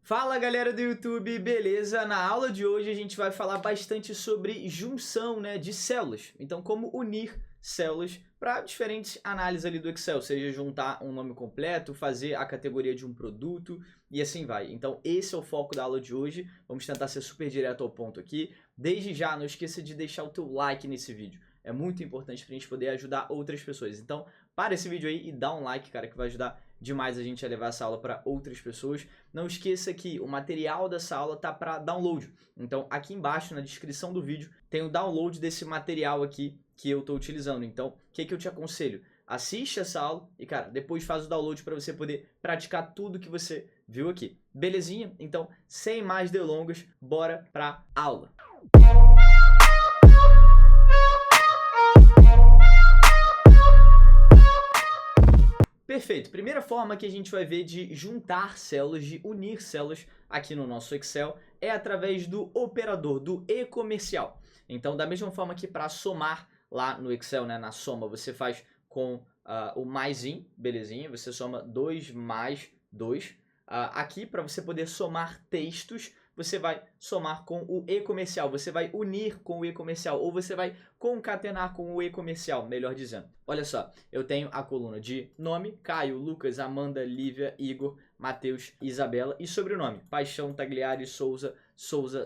Fala galera do YouTube, beleza? Na aula de hoje a gente vai falar bastante sobre junção, de células. Então, como unir células para diferentes análises ali do Excel, seja juntar um nome completo, fazer a categoria de um produto e assim vai. Então, esse é o foco da aula de hoje. Vamos tentar ser super direto ao ponto aqui. Desde já, não esqueça de deixar o teu like nesse vídeo. É muito importante para a gente poder ajudar outras pessoas. Então, para esse vídeo aí e dá um like, cara, que vai ajudar demais a gente a levar essa aula para outras pessoas. Não esqueça que o material dessa aula tá para download. Então, aqui embaixo na descrição do vídeo tem o download desse material aqui que eu estou utilizando. Então, o que eu te aconselho? Assiste essa aula e, cara, depois faz o download para você poder praticar tudo que você viu aqui. Belezinha? Então, sem mais delongas, bora para aula. Perfeito. Primeira forma que a gente vai ver de juntar células, de unir células aqui no nosso Excel é através do operador, do e-comercial. Então, da mesma forma que para somar lá no Excel, na soma, você faz com o mais-in, belezinha? Você soma 2 mais 2. Aqui, para você poder somar textos, você vai somar com o e-comercial, você vai unir com o e-comercial, ou você vai concatenar com o e-comercial, melhor dizendo. Olha só, eu tenho a coluna de nome, Caio, Lucas, Amanda, Lívia, Igor, Matheus, Isabela, e sobrenome, Paixão, Tagliari, Souza,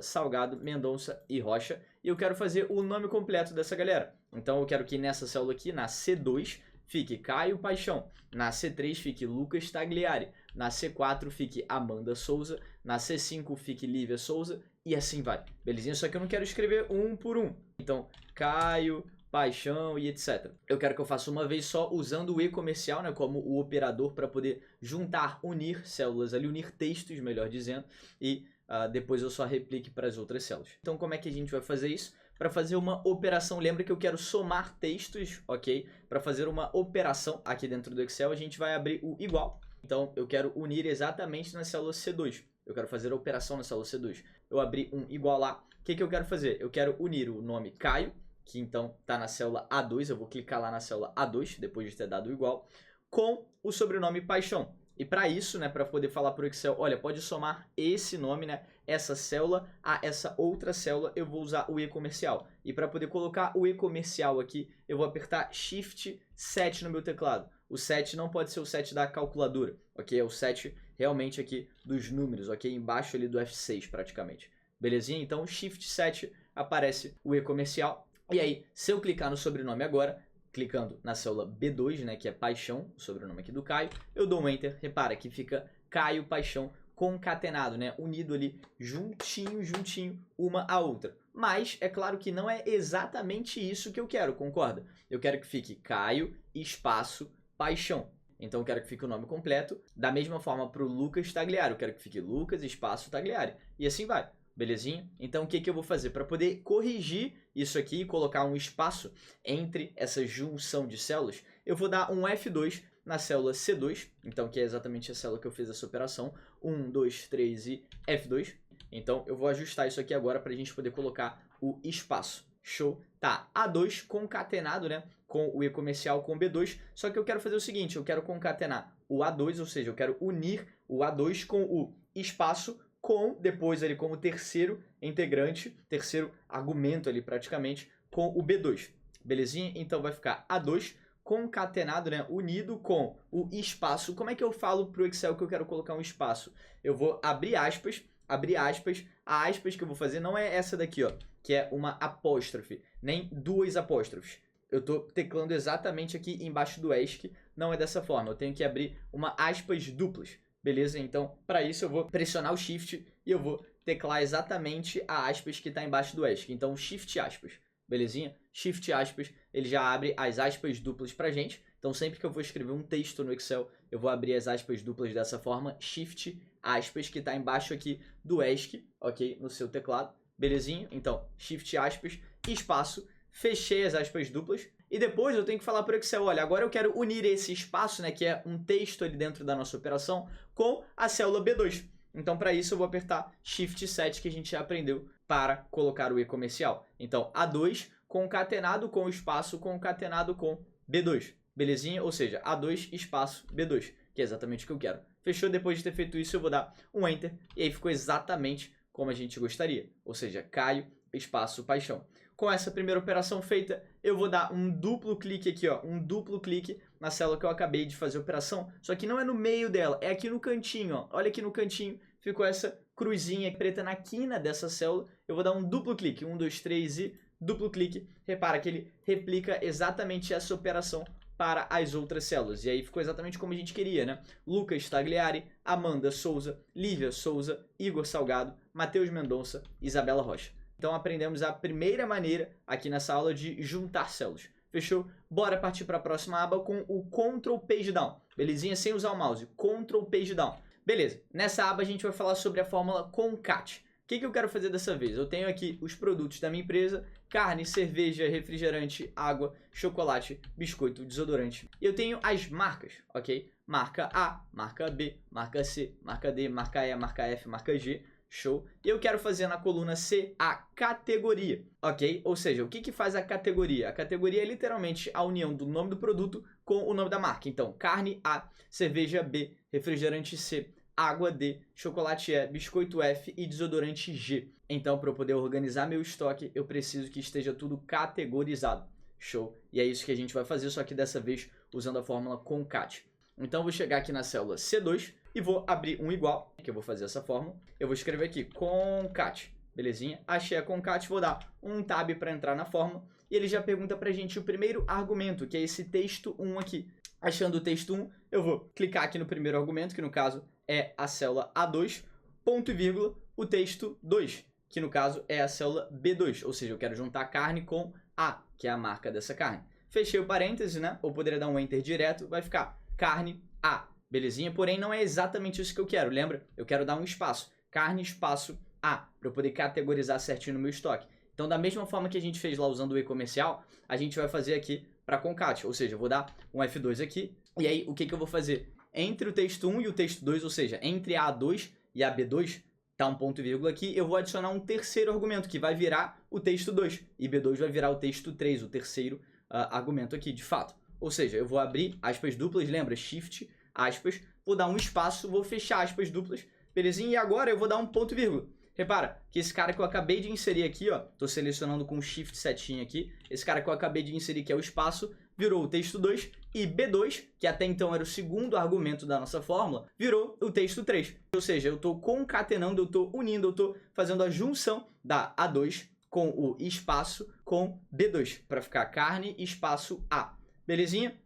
Salgado, Mendonça e Rocha. E eu quero fazer o nome completo dessa galera. Então eu quero que nessa célula aqui, na C2, fique Caio Paixão, na C3 fique Lucas Tagliari, na C4 fique Amanda Souza, na C5 fique Lívia Souza e assim vai, belezinha? Só que eu não quero escrever um por um. Então, Caio, Paixão e etc. Eu quero que eu faça uma vez só usando o e-comercial, como o operador para poder juntar, unir células ali, unir textos, melhor dizendo, e depois eu só replique para as outras células. Então, como é que a gente vai fazer isso? Para fazer uma operação, lembra que eu quero somar textos, ok? Para fazer uma operação aqui dentro do Excel, a gente vai abrir o igual. Então, eu quero unir exatamente na célula C2. Eu quero fazer a operação na célula C2. Eu abri um igual lá. O que eu quero fazer? Eu quero unir o nome Caio, que então está na célula A2. Eu vou clicar lá na célula A2, depois de ter dado o igual, com o sobrenome Paixão. E para isso, para poder falar para o Excel, olha, pode somar esse nome, essa célula a essa outra célula, eu vou usar o e-comercial. E para poder colocar o e-comercial aqui, eu vou apertar Shift 7 no meu teclado. O 7 não pode ser o 7 da calculadora, ok? É o 7 realmente aqui dos números, ok? Embaixo ali do F6 praticamente. Belezinha? Então, Shift 7 aparece o e-comercial. E aí, se eu clicar no sobrenome agora, clicando na célula B2, que é Paixão, o sobrenome aqui do Caio, eu dou um Enter, repara que fica Caio Paixão concatenado, unido ali, juntinho, uma à outra. Mas é claro que não é exatamente isso que eu quero, concorda? Eu quero que fique Caio, espaço, Paixão. Então eu quero que fique o nome completo. Da mesma forma para o Lucas Tagliari, eu quero que fique Lucas, espaço, Tagliari. E assim vai. Belezinha? Então o que eu vou fazer? Para poder corrigir isso aqui e colocar um espaço entre essa junção de células, eu vou dar um F2 na célula C2, então que é exatamente a célula que eu fiz essa operação, 1, 2, 3 e F2. Então eu vou ajustar isso aqui agora para a gente poder colocar o espaço. Show? Tá, A2 concatenado com o e-comercial com o B2, só que eu quero fazer o seguinte, eu quero concatenar o A2, ou seja, eu quero unir o A2 com o espaço com, depois ali como terceiro integrante, terceiro argumento ali praticamente, com o B2, belezinha? Então vai ficar A2 concatenado, unido com o espaço. Como é que eu falo para o Excel que eu quero colocar um espaço? Eu vou abrir aspas, a aspas que eu vou fazer não é essa daqui, que é uma apóstrofe, nem duas apóstrofes. Eu estou teclando exatamente aqui embaixo do ESC, não é dessa forma, eu tenho que abrir uma aspas duplas. Beleza? Então, para isso eu vou pressionar o Shift e eu vou teclar exatamente a aspas que está embaixo do ESC. Então, Shift aspas. Belezinha? Shift aspas, ele já abre as aspas duplas pra gente. Então, sempre que eu vou escrever um texto no Excel, eu vou abrir as aspas duplas dessa forma. Shift aspas, que está embaixo aqui do ESC, ok? No seu teclado. Belezinha? Então, Shift aspas, espaço, fechei as aspas duplas. E depois eu tenho que falar para o Excel, olha, agora eu quero unir esse espaço, que é um texto ali dentro da nossa operação, com a célula B2. Então, para isso, eu vou apertar Shift 7, que a gente já aprendeu, para colocar o e-comercial. Então, A2 concatenado com o espaço concatenado com B2. Belezinha? Ou seja, A2 espaço B2, que é exatamente o que eu quero. Fechou? Depois de ter feito isso, eu vou dar um Enter. E aí ficou exatamente como a gente gostaria. Ou seja, Caio, espaço, Paixão. Com essa primeira operação feita, eu vou dar um duplo clique aqui, ó. Um duplo clique na célula que eu acabei de fazer a operação. Só que não é no meio dela, é aqui no cantinho, ó. Olha aqui no cantinho, ficou essa cruzinha preta na quina dessa célula. Eu vou dar um duplo clique. 1, 2, 3 e duplo clique. Repara que ele replica exatamente essa operação para as outras células. E aí ficou exatamente como a gente queria, né? Lucas Tagliari, Amanda Souza, Lívia Souza, Igor Salgado, Matheus Mendonça, Isabela Rocha. Então aprendemos a primeira maneira aqui nessa aula de juntar células. Fechou? Bora partir para a próxima aba com o Ctrl Page Down. Belezinha? Sem usar o mouse. Ctrl Page Down. Beleza. Nessa aba a gente vai falar sobre a fórmula concat. O que eu quero fazer dessa vez? Eu tenho aqui os produtos da minha empresa: carne, cerveja, refrigerante, água, chocolate, biscoito, desodorante. E eu tenho as marcas, ok? Marca A, marca B, marca C, marca D, marca E, marca F, marca G. Show. E eu quero fazer na coluna C a categoria, ok? Ou seja, o que faz a categoria? A categoria é literalmente a união do nome do produto com o nome da marca. Então, carne A, cerveja B, refrigerante C, água D, chocolate E, biscoito F e desodorante G. Então, para eu poder organizar meu estoque, eu preciso que esteja tudo categorizado. Show? E é isso que a gente vai fazer, só que dessa vez usando a fórmula concat. Então, eu vou chegar aqui na célula C2 e vou abrir um igual, que eu vou fazer essa fórmula. Eu vou escrever aqui concat, belezinha? Achei a concat, vou dar um tab para entrar na fórmula. E ele já pergunta pra gente o primeiro argumento, que é esse texto 1 aqui. Achando o texto 1, eu vou clicar aqui no primeiro argumento, que no caso é a célula A2, ponto e vírgula, o texto 2, que no caso é a célula B2. Ou seja, eu quero juntar carne com A, que é a marca dessa carne. Fechei o parêntese, né? Ou poderia dar um Enter direto, vai ficar carne A. Belezinha? Porém, não é exatamente isso que eu quero, lembra? Eu quero dar um espaço. Carne, espaço A, para eu poder categorizar certinho no meu estoque. Então, da mesma forma que a gente fez lá usando o e-comercial, a gente vai fazer aqui para concat. Ou seja, eu vou dar um F2 aqui. E aí, o que eu vou fazer? Entre o texto 1 e o texto 2, ou seja, entre a A2 e a B2, tá um ponto e vírgula aqui, eu vou adicionar um terceiro argumento, que vai virar o texto 2. E B2 vai virar o texto 3, o terceiro argumento aqui, de fato. Ou seja, eu vou abrir aspas duplas, lembra? Shift, aspas, vou dar um espaço, vou fechar aspas duplas, belezinha? E agora eu vou dar um ponto e vírgula. Repara que esse cara que eu acabei de inserir aqui, ó, tô selecionando com Shift setinha aqui, esse cara que eu acabei de inserir, que é o espaço, virou o texto 2, e B2, que até então era o segundo argumento da nossa fórmula, virou o texto 3. Ou seja, eu tô concatenando, eu tô unindo, eu tô fazendo a junção da A2 com o espaço com B2, para ficar carne, espaço A. Belezinha?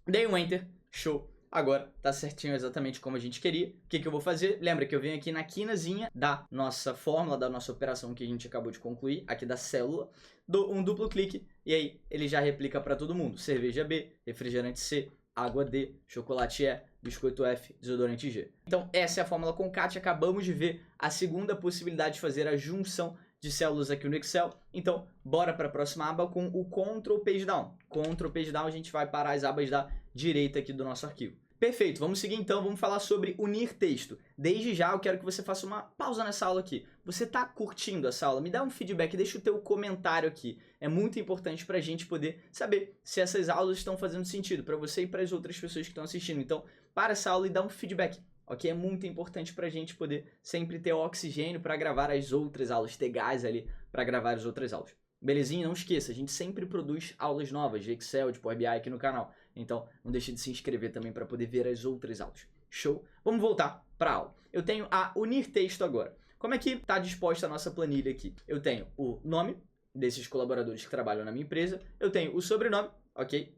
Dei um Enter, show. Agora tá certinho exatamente como a gente queria. O que eu vou fazer? Lembra que eu venho aqui na quinazinha da nossa fórmula, da nossa operação que a gente acabou de concluir, aqui da célula, dou um duplo clique e aí ele já replica para todo mundo. Cerveja B, refrigerante C, água D, chocolate E, biscoito F, desodorante G. Então essa é a fórmula concat. Acabamos de ver a segunda possibilidade de fazer a junção de células aqui no Excel. Então, bora para a próxima aba com o Ctrl Page Down. Ctrl Page Down, a gente vai para as abas da direita aqui do nosso arquivo. Perfeito, vamos seguir então, vamos falar sobre unir texto. Desde já eu quero que você faça uma pausa nessa aula aqui. Você está curtindo essa aula? Me dá um feedback, deixa o teu comentário aqui. É muito importante para a gente poder saber se essas aulas estão fazendo sentido para você e para as outras pessoas que estão assistindo. Então, para essa aula e dá um feedback. Ok? É muito importante para a gente poder sempre ter oxigênio para gravar as outras aulas, ter gás ali para gravar as outras aulas. Belezinha? Não esqueça, a gente sempre produz aulas novas de Excel, de Power BI aqui no canal. Então, não deixe de se inscrever também para poder ver as outras aulas. Show? Vamos voltar para a aula. Eu tenho a unir texto agora. Como é que está disposta a nossa planilha aqui? Eu tenho o nome desses colaboradores que trabalham na minha empresa. Eu tenho o sobrenome, ok?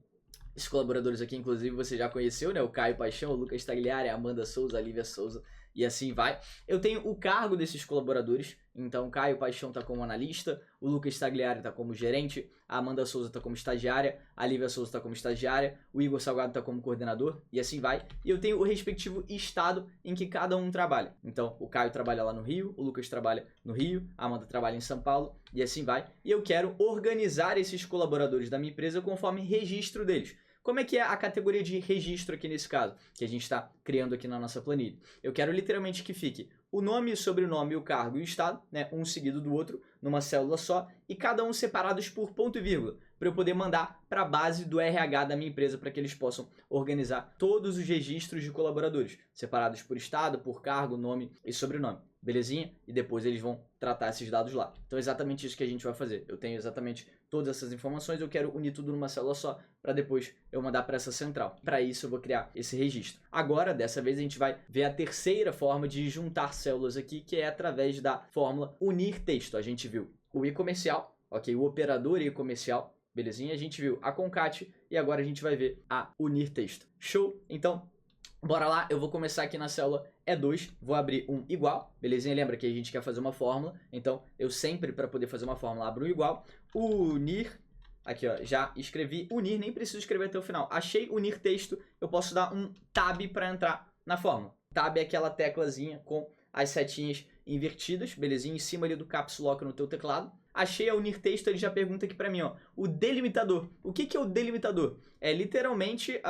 Esses colaboradores aqui, inclusive, você já conheceu, né? O Caio Paixão, o Lucas Tagliari, a Amanda Souza, a Lívia Souza e assim vai. Eu tenho o cargo desses colaboradores. Então, Caio Paixão está como analista, o Lucas Tagliari está como gerente, a Amanda Souza está como estagiária, a Lívia Souza está como estagiária, o Igor Salgado está como coordenador e assim vai. E eu tenho o respectivo estado em que cada um trabalha. Então, o Caio trabalha lá no Rio, o Lucas trabalha no Rio, a Amanda trabalha em São Paulo e assim vai. E eu quero organizar esses colaboradores da minha empresa conforme registro deles. Como é que é a categoria de registro aqui nesse caso, que a gente está criando aqui na nossa planilha? Eu quero literalmente que fique o nome, o sobrenome, o cargo e o estado, né, um seguido do outro, numa célula só, e cada um separados por ponto e vírgula, para eu poder mandar para a base do RH da minha empresa, para que eles possam organizar todos os registros de colaboradores, separados por estado, por cargo, nome e sobrenome. Belezinha? E depois eles vão tratar esses dados lá. Então é exatamente isso que a gente vai fazer. Eu tenho exatamente todas essas informações, eu quero unir tudo numa célula só, para depois eu mandar para essa central. Para isso eu vou criar esse registro. Agora, dessa vez, a gente vai ver a terceira forma de juntar células aqui, que é através da fórmula unir texto. A gente viu o e-comercial, ok? O operador e-comercial, belezinha? A gente viu a concat e agora a gente vai ver a unir texto. Show? Então, bora lá, eu vou começar aqui na célula E2, vou abrir um igual, belezinha? Lembra que a gente quer fazer uma fórmula, então eu sempre, para poder fazer uma fórmula, abro um igual, unir, aqui ó, já escrevi unir, nem preciso escrever até o final. Achei unir texto, eu posso dar um tab para entrar na fórmula. Tab é aquela teclazinha com as setinhas invertidas, belezinha? Em cima ali do caps lock no teu teclado. Achei a unir texto, ele já pergunta aqui para mim, ó, o delimitador. O que é o delimitador? É literalmente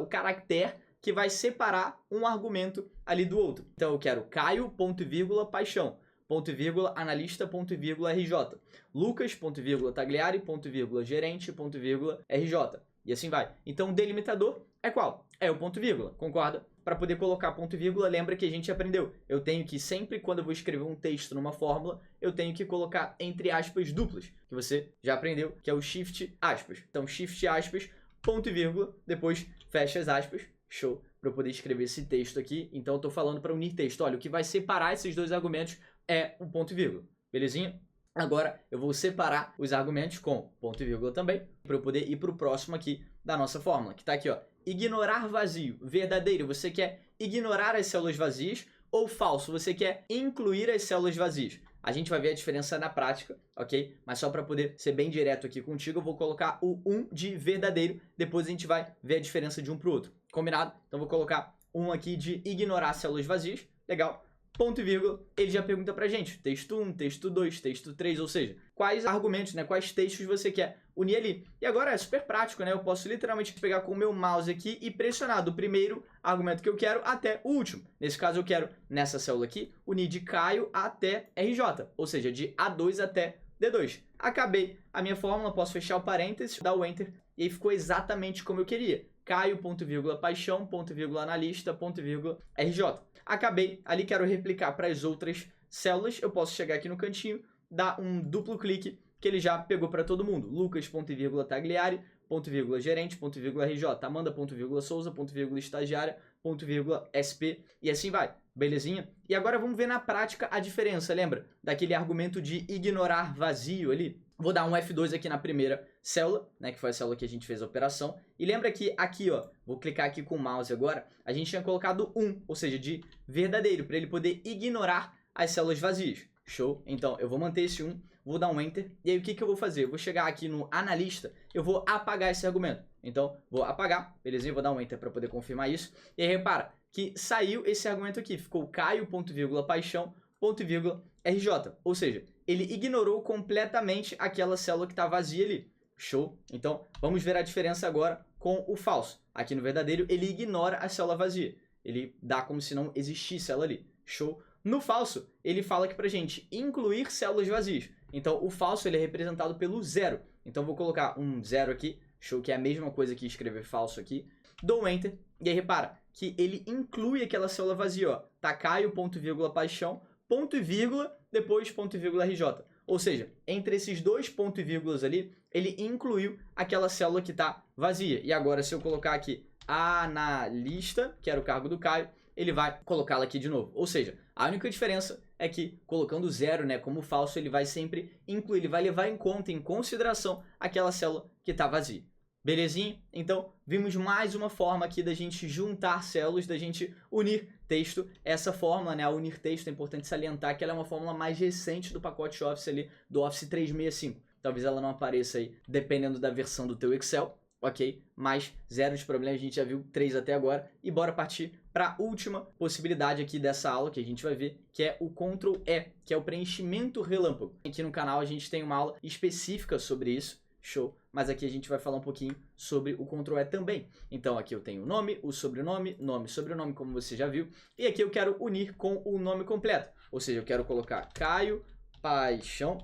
o caractere que vai separar um argumento ali do outro. Então eu quero Caio, ponto e vírgula, paixão, ponto e vírgula, analista, ponto e vírgula, RJ. Lucas, ponto e vírgula, Tagliari, ponto e vírgula, gerente, ponto e vírgula, RJ. E assim vai. Então o delimitador é qual? É o ponto e vírgula, concorda? Para poder colocar ponto e vírgula, lembra que a gente aprendeu. Eu tenho que sempre, quando eu vou escrever um texto numa fórmula, eu tenho que colocar entre aspas duplas, que você já aprendeu, que é o shift aspas. Então shift aspas, ponto e vírgula, depois fecha as aspas. Show, para eu poder escrever esse texto aqui. Então eu estou falando para unir texto. Olha, o que vai separar esses dois argumentos é o ponto e vírgula. Belezinha? Agora eu vou separar os argumentos com ponto e vírgula também, para eu poder ir para o próximo aqui da nossa fórmula, que está aqui, ó. Ignorar vazio. Verdadeiro, você quer ignorar as células vazias, ou falso, você quer incluir as células vazias. A gente vai ver a diferença na prática, ok? Mas só para poder ser bem direto aqui contigo, eu vou colocar o 1 de verdadeiro, depois a gente vai ver a diferença de um para o outro. Combinado? Então vou colocar um aqui de ignorar células vazias, legal? Ponto e vírgula, ele já pergunta pra gente, texto 1, texto 2, texto 3, ou seja, quais argumentos, né, quais textos você quer unir ali. E agora é super prático, né, eu posso literalmente pegar com o meu mouse aqui e pressionar do primeiro argumento que eu quero até o último. Nesse caso eu quero, nessa célula aqui, unir de Caio até RJ, ou seja, de A2 até D2. Acabei a minha fórmula, posso fechar o parênteses, dar o Enter, e aí ficou exatamente como eu queria. Caio, ponto vírgula, paixão, ponto vírgula, analista, ponto vírgula, RJ. Acabei, ali quero replicar para as outras células, eu posso chegar aqui no cantinho, dar um duplo clique, que ele já pegou para todo mundo. Lucas, ponto vírgula, Tagliari, ponto vírgula, gerente, ponto vírgula, RJ. Amanda, ponto vírgula, Souza, ponto vírgula, estagiária, ponto vírgula, SP, e assim vai. Belezinha? E agora vamos ver na prática a diferença, lembra? Daquele argumento de ignorar vazio ali. Vou dar um F2 aqui na primeira célula, né, que foi a célula que a gente fez a operação. E lembra que aqui, ó, vou clicar aqui com o mouse agora, a gente tinha colocado 1, ou seja, de verdadeiro, para ele poder ignorar as células vazias. Show? Então, eu vou manter esse 1, vou dar um Enter, e aí o que eu vou fazer? Eu vou chegar aqui no analista, eu vou apagar esse argumento. Então, vou apagar, belezinha? Vou dar um Enter para poder confirmar isso. E aí, repara que saiu esse argumento aqui, ficou Caio, ponto vírgula, paixão, ponto vírgula, RJ. Ou seja, ele ignorou completamente aquela célula que está vazia ali. Show? Então, vamos ver a diferença agora com o falso. Aqui no verdadeiro, ele ignora a célula vazia. Ele dá como se não existisse ela ali. Show? No falso, ele fala aqui pra gente incluir células vazias. Então, o falso ele é representado pelo 0. Então, vou colocar um 0 aqui. Show? Que é a mesma coisa que escrever falso aqui. Dou um Enter. E aí, repara que ele inclui aquela célula vazia, ó. Tá Caio, ponto vírgula, paixão, ponto e vírgula, depois ponto e vírgula, RJ. Ou seja, entre esses dois pontos e vírgulas ali, ele incluiu aquela célula que está vazia. E agora, se eu colocar aqui analista, que era o cargo do Caio, ele vai colocá-la aqui de novo. Ou seja, a única diferença é que colocando 0, né, como falso, ele vai sempre incluir, ele vai levar em conta, em consideração, aquela célula que está vazia. Belezinha? Então, vimos mais uma forma aqui da gente juntar células, da gente unir texto. Essa fórmula, né, a unir texto, é importante salientar que ela é uma fórmula mais recente do pacote Office ali, do Office 365. Talvez ela não apareça aí, dependendo da versão do teu Excel, ok? Mas zero de problema, a gente já viu 3 até agora. E bora partir para a última possibilidade aqui dessa aula que a gente vai ver, que é o Ctrl E, que é o preenchimento relâmpago. Aqui no canal a gente tem uma aula específica sobre isso. show. Mas aqui a gente vai falar um pouquinho sobre o Ctrl+E também. Então aqui eu tenho o nome, o sobrenome, nome, sobrenome, como você já viu. E aqui eu quero unir com o nome completo. Ou seja, eu quero colocar Caio Paixão,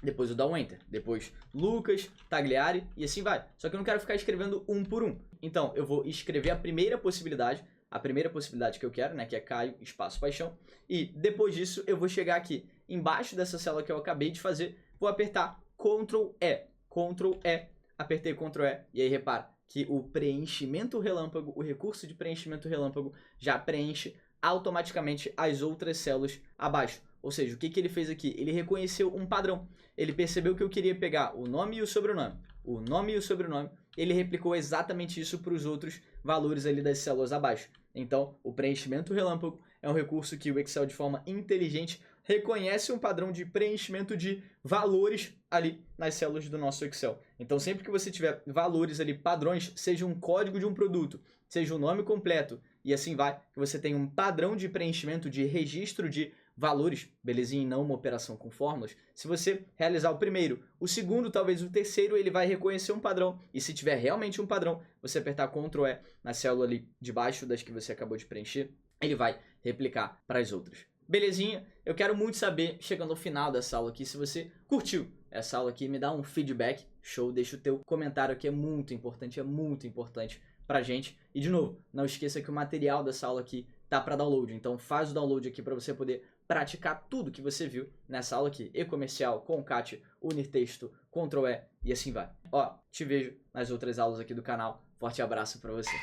depois eu dou um Enter, depois Lucas Tagliari e assim vai. Só que eu não quero ficar escrevendo um por um. Então eu vou escrever a primeira possibilidade que eu quero, né, que é Caio, espaço, Paixão. E depois disso eu vou chegar aqui embaixo dessa célula que eu acabei de fazer, vou apertar Ctrl+E, Ctrl+E, apertei Ctrl+E e aí repara que o preenchimento relâmpago, o recurso de preenchimento relâmpago já preenche automaticamente as outras células abaixo. Ou seja, o que ele fez aqui? Ele reconheceu um padrão. Ele percebeu que eu queria pegar o nome e o sobrenome. O nome e o sobrenome, ele replicou exatamente isso para os outros valores ali das células abaixo. Então, o preenchimento relâmpago é um recurso que o Excel, de forma inteligente, reconhece um padrão de preenchimento de valores ali nas células do nosso Excel. Então, sempre que você tiver valores ali, padrões, seja um código de um produto, seja o nome completo e assim vai, que você tem um padrão de preenchimento, de registro de valores, belezinha, e não uma operação com fórmulas. Se você realizar o primeiro, o segundo, talvez o terceiro, ele vai reconhecer um padrão. E se tiver realmente um padrão, você apertar Ctrl+E na célula ali de baixo das que você acabou de preencher, ele vai replicar para as outras. Belezinha? Eu quero muito saber, chegando ao final dessa aula aqui, se você curtiu essa aula aqui, me dá um feedback, show, deixa o teu comentário aqui, é muito importante pra gente. E de novo, não esqueça que o material dessa aula aqui tá para download, então faz o download aqui para você poder praticar tudo que você viu nessa aula aqui, e-comercial, concat, unir texto, Ctrl+E e assim vai. Ó, te vejo nas outras aulas aqui do canal, forte abraço para você.